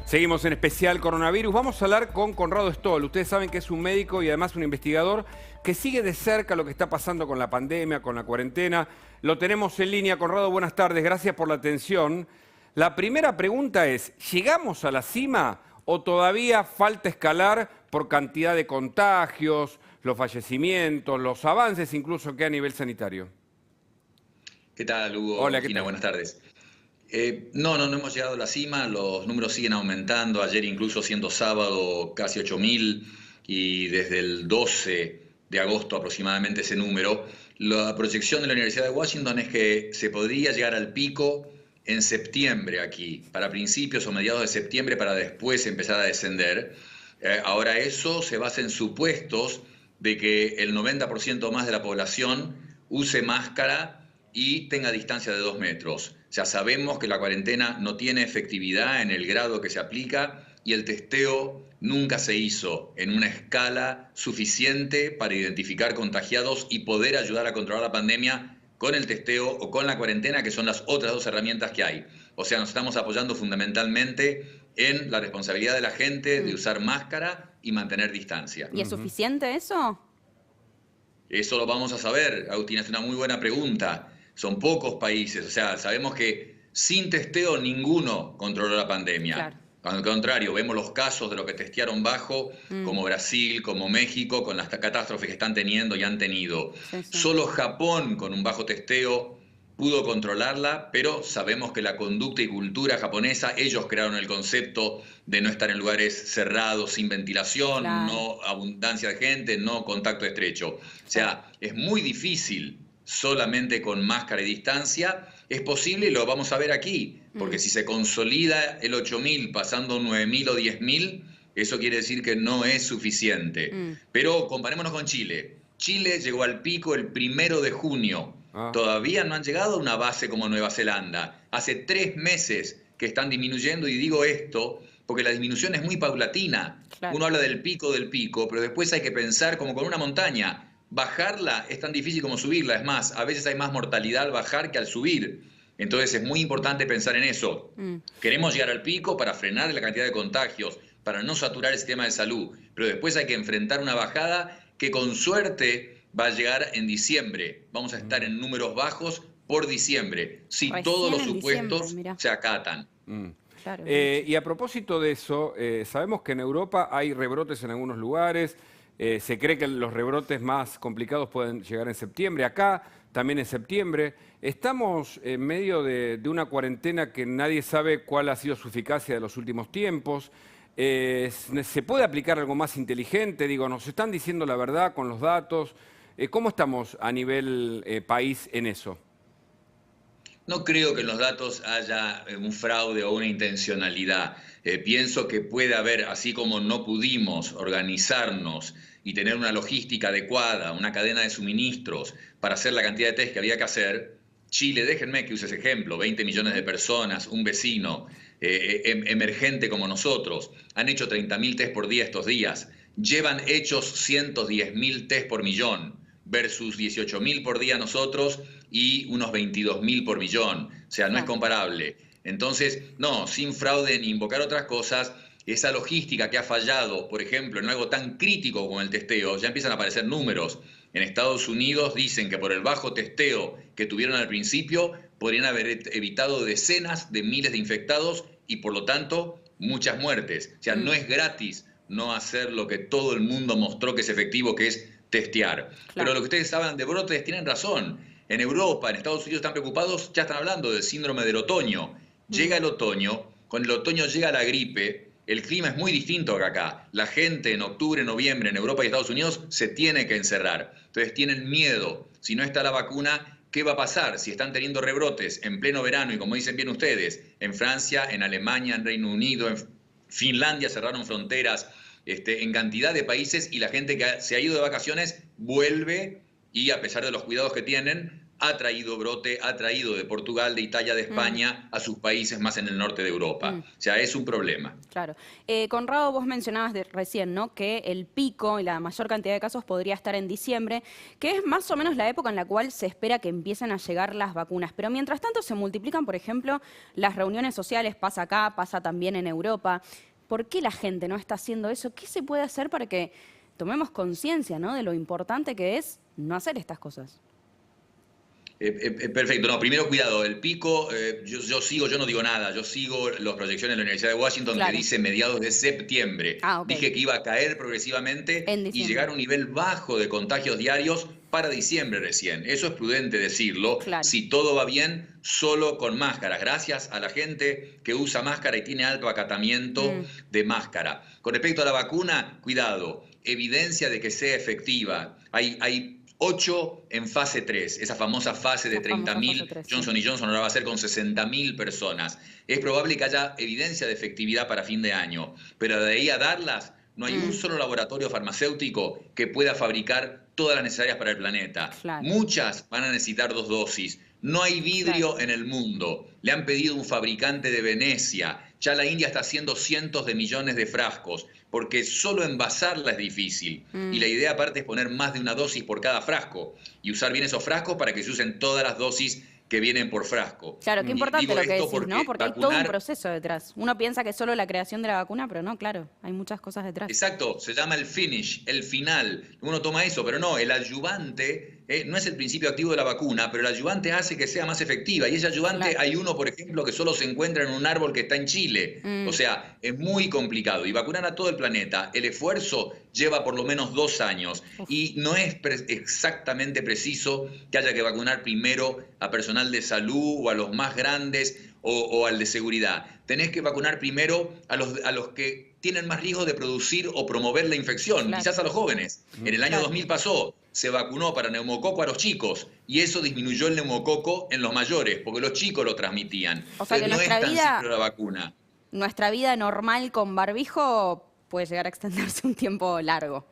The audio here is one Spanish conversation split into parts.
Seguimos en especial coronavirus. Vamos a hablar con Conrado Stoll. Ustedes saben que es un médico y además un investigador que sigue de cerca lo que está pasando con la pandemia, con la cuarentena. Lo tenemos en línea. Conrado, buenas tardes. Gracias por la atención. La primera pregunta es, ¿llegamos a la cima o todavía falta escalar por cantidad de contagios, los fallecimientos, los avances incluso que hay a nivel sanitario? ¿Qué tal, Hugo? Hola, ¿qué Gina, tal? buenas tardes. No hemos llegado a la cima, los números siguen aumentando, ayer incluso siendo sábado casi 8.000 y desde el 12 de agosto aproximadamente ese número. La proyección de la Universidad de Washington es que se podría llegar al pico en septiembre aquí, para principios o mediados de septiembre para después empezar a descender. Ahora eso se basa en supuestos de que el 90% más de la población use máscara y tenga distancia de 2 metros. O sea, sabemos que la cuarentena no tiene efectividad en el grado que se aplica y el testeo nunca se hizo en una escala suficiente para identificar contagiados y poder ayudar a controlar la pandemia con el testeo o con la cuarentena, que son las otras dos herramientas que hay. O sea, nos estamos apoyando fundamentalmente en la responsabilidad de la gente de usar máscara y mantener distancia. ¿Y es suficiente eso? Eso lo vamos a saber, Agustina, es una muy buena pregunta. Son pocos países, o sea, sabemos que sin testeo ninguno controló la pandemia. Claro. Al contrario, vemos los casos de los que testearon bajo, como Brasil, como México, con las catástrofes que están teniendo y han tenido. Sí, sí. Solo Japón, con un bajo testeo, pudo controlarla, pero sabemos que la conducta y cultura japonesa, ellos crearon el concepto de no estar en lugares cerrados, sin ventilación, Claro. no abundancia de gente, no contacto estrecho. O sea, es muy difícil solamente con máscara y distancia. Es posible y lo vamos a ver aquí, porque si se consolida el 8.000 pasando 9.000 o 10.000, eso quiere decir que no es suficiente. Pero comparémonos con Chile. Chile llegó al pico el 1 de junio. Todavía no han llegado a una base como Nueva Zelanda. Hace 3 meses que están disminuyendo, y digo esto porque la disminución es muy paulatina. Claro. Uno habla del pico, pero después hay que pensar como con una montaña. Bajarla es tan difícil como subirla. Es más, a veces hay más mortalidad al bajar que al subir. Entonces es muy importante pensar en eso. Queremos llegar al pico para frenar la cantidad de contagios, para no saturar el sistema de salud. Pero después hay que enfrentar una bajada que con suerte va a llegar en diciembre. Vamos a estar en números bajos por diciembre, si Recién todos los en supuestos diciembre, mirá. se acatan. Claro. Y a propósito de eso, sabemos que en Europa hay rebrotes en algunos lugares, se cree que los rebrotes más complicados pueden llegar en septiembre, acá también en septiembre. Estamos en medio de una cuarentena que nadie sabe cuál ha sido su eficacia de los últimos tiempos. ¿Se puede aplicar algo más inteligente? Digo, ¿nos están diciendo la verdad con los datos? ¿Cómo estamos a nivel país en eso? No creo que en los datos haya un fraude o una intencionalidad. Pienso que puede haber, así como no pudimos organizarnos y tener una logística adecuada, una cadena de suministros para hacer la cantidad de test que había que hacer, Chile, déjenme que use ese ejemplo, 20 millones de personas, un vecino emergente como nosotros, han hecho 30.000 test por día estos días, llevan hechos 110.000 test por millón, versus 18.000 por día nosotros y unos 22.000 por millón. O sea, no es comparable. Entonces, no, sin fraude ni invocar otras cosas, esa logística que ha fallado, por ejemplo, en algo tan crítico como el testeo, ya empiezan a aparecer números. En Estados Unidos dicen que por el bajo testeo que tuvieron al principio, podrían haber evitado decenas de miles de infectados y, por lo tanto, muchas muertes. O sea, no es gratis no hacer lo que todo el mundo mostró que es efectivo, que es testear. Claro. Pero lo que ustedes hablan de brotes tienen razón. En Europa, en Estados Unidos están preocupados, ya están hablando del síndrome del otoño. Llega el otoño, con el otoño llega la gripe, el clima es muy distinto que acá. La gente en octubre, noviembre, en Europa y Estados Unidos se tiene que encerrar. Entonces tienen miedo. Si no está la vacuna, ¿qué va a pasar? Si están teniendo rebrotes en pleno verano y como dicen bien ustedes, en Francia, en Alemania, en Reino Unido, en Finlandia cerraron fronteras, en cantidad de países, y la gente que se ha ido de vacaciones vuelve y a pesar de los cuidados que tienen, ha traído brote, ha traído de Portugal, de Italia, de España a sus países más en el norte de Europa. O sea, es un problema. Claro. Conrado, vos mencionabas recién, ¿no?, que el pico y la mayor cantidad de casos podría estar en diciembre, que es más o menos la época en la cual se espera que empiecen a llegar las vacunas. Pero mientras tanto se multiplican, por ejemplo, las reuniones sociales, pasa acá, pasa también en Europa. ¿Por qué la gente no está haciendo eso? ¿Qué se puede hacer para que tomemos conciencia, ¿no?, de lo importante que es no hacer estas cosas? Perfecto. No, primero cuidado, el pico, yo no digo nada, yo sigo las proyecciones de la Universidad de Washington, Claro. que dice mediados de septiembre. Ok. Dije que iba a caer progresivamente En y diciembre. llegar a un nivel bajo de contagios diarios para diciembre recién. Eso es prudente decirlo. Claro. Si todo va bien, solo con máscaras. Gracias a la gente que usa máscara y tiene alto acatamiento de máscara. Con respecto a la vacuna, cuidado, evidencia de que sea efectiva. Hay 8 en fase 3, esa famosa fase de La famosa 30.000, fase 3, sí. Johnson & Johnson ahora va a ser con 60.000 personas. Es probable que haya evidencia de efectividad para fin de año, pero de ahí a darlas, no hay un solo laboratorio farmacéutico que pueda fabricar todas las necesarias para el planeta. Claro. Muchas van a necesitar 2 dosis. No hay vidrio en el mundo. Le han pedido un fabricante de Venecia. Ya la India está haciendo cientos de millones de frascos, porque solo envasarla es difícil. Y la idea aparte es poner más de una dosis por cada frasco y usar bien esos frascos para que se usen todas las dosis que vienen por frasco. Claro, qué Y importante digo lo que esto decís, ¿no? Porque hay todo un vacunar- proceso detrás. Uno piensa que es solo la creación de la vacuna, pero no, claro, hay muchas cosas detrás. Exacto, se llama el finish, el final. Uno toma eso, pero no, el ayudante no es el principio activo de la vacuna, pero el ayudante hace que sea más efectiva. Y ese ayudante, Claro. hay uno, por ejemplo, que solo se encuentra en un árbol que está en Chile. O sea, es muy complicado. Y vacunar a todo el planeta, el esfuerzo lleva por lo menos 2 años. Y no es exactamente preciso que haya que vacunar primero a personal de salud o a los más grandes o al de seguridad. Tenés que vacunar primero a los que tienen más riesgo de producir o promover la infección, Claro. quizás a los jóvenes. En el año Claro. 2000 pasó, se vacunó para neumococo a los chicos y eso disminuyó el neumococo en los mayores, porque los chicos lo transmitían. O sea que Entonces, no es nuestra tan vida- simple la vacuna. Nuestra vida normal con barbijo puede llegar a extenderse un tiempo largo.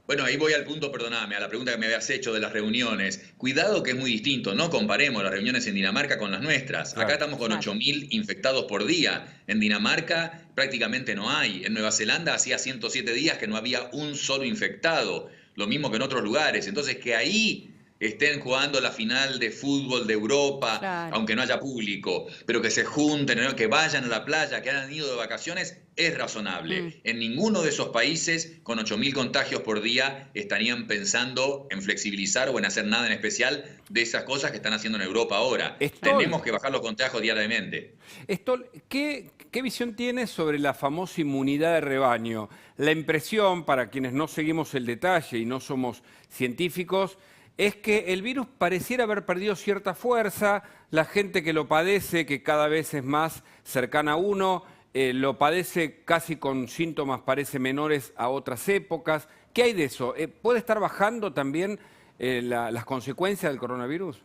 Bueno, ahí voy al punto, perdóname, a la pregunta que me habías hecho de las reuniones. Cuidado que es muy distinto, no comparemos las reuniones en Dinamarca con las nuestras. Claro. Acá estamos con Claro. 8.000 infectados por día. En Dinamarca prácticamente no hay. En Nueva Zelanda hacía 107 días que no había un solo infectado. Lo mismo que en otros lugares. Entonces, que ahí estén jugando la final de fútbol de Europa, Claro. aunque no haya público, pero que se junten, ¿no?, que vayan a la playa, que hayan ido de vacaciones, es razonable. En ninguno de esos países, con 8.000 contagios por día, estarían pensando en flexibilizar o en hacer nada en especial de esas cosas que están haciendo en Europa ahora. Stoll. Tenemos que bajar los contagios diariamente. Stoll, ¿qué visión tienes sobre la famosa inmunidad de rebaño? La impresión, para quienes no seguimos el detalle y no somos científicos, es que el virus pareciera haber perdido cierta fuerza, la gente que lo padece, que cada vez es más cercana a uno, lo padece casi con síntomas, parece menores a otras épocas. ¿Qué hay de eso? ¿Puede estar bajando también las consecuencias del coronavirus?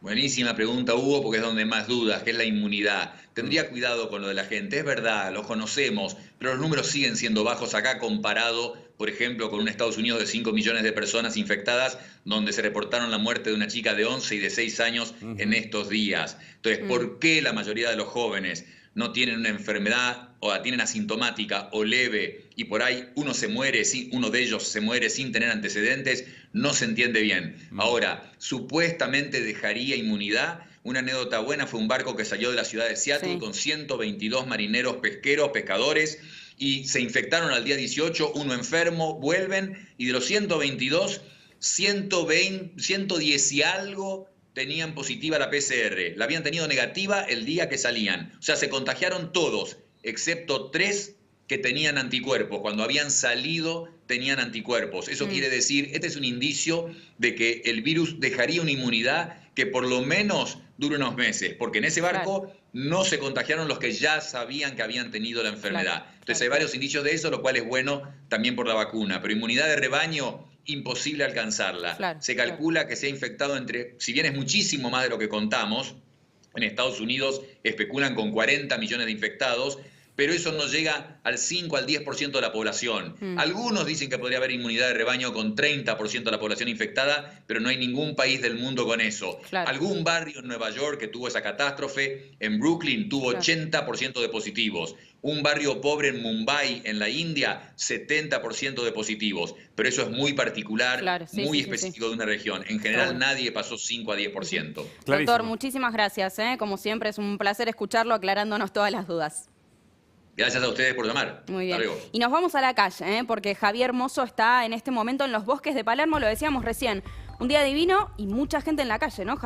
Buenísima pregunta, Hugo, porque es donde más dudas, que es la inmunidad. Tendría cuidado con lo de la gente, es verdad, los conocemos, pero los números siguen siendo bajos acá comparado, por ejemplo, con un Estados Unidos de 5 millones de personas infectadas, donde se reportaron la muerte de una chica de 11 y de 6 años en estos días. Entonces, ¿por qué la mayoría de los jóvenes no tienen una enfermedad o la tienen asintomática o leve y por ahí uno de ellos se muere sin tener antecedentes? No se entiende bien. Ahora, supuestamente dejaría inmunidad. Una anécdota buena fue un barco que salió de la ciudad de Seattle Sí. con 122 marineros pescadores, y se infectaron al día 18, uno enfermo, vuelven, y de los 122, 110 y algo tenían positiva la PCR. La habían tenido negativa el día que salían. O sea, se contagiaron todos, excepto 3 que tenían anticuerpos. Cuando habían salido tenían anticuerpos. Eso quiere decir, este es un indicio de que el virus dejaría una inmunidad que por lo menos dure unos meses, porque en ese barco no se contagiaron los que ya sabían que habían tenido la enfermedad. Entonces hay varios indicios de eso, lo cual es bueno también por la vacuna. Pero inmunidad de rebaño, imposible alcanzarla. Se calcula que se ha infectado si bien es muchísimo más de lo que contamos, en Estados Unidos especulan con 40 millones de infectados, pero eso no llega al 5 al 10% de la población. Algunos dicen que podría haber inmunidad de rebaño con 30% de la población infectada, pero no hay ningún país del mundo con eso. Claro. Algún barrio en Nueva York que tuvo esa catástrofe, en Brooklyn tuvo 80% de positivos. Un barrio pobre en Mumbai, en la India, 70% de positivos. Pero eso es muy particular, muy específico de una región. En general nadie pasó 5 a 10%. Doctor, muchísimas gracias. Como siempre es un placer escucharlo aclarándonos todas las dudas. Gracias a ustedes por llamar. Muy bien. Hasta luego. Y nos vamos a la calle, porque Javier Mozo está en este momento en los bosques de Palermo, lo decíamos recién. Un día divino y mucha gente en la calle, ¿no?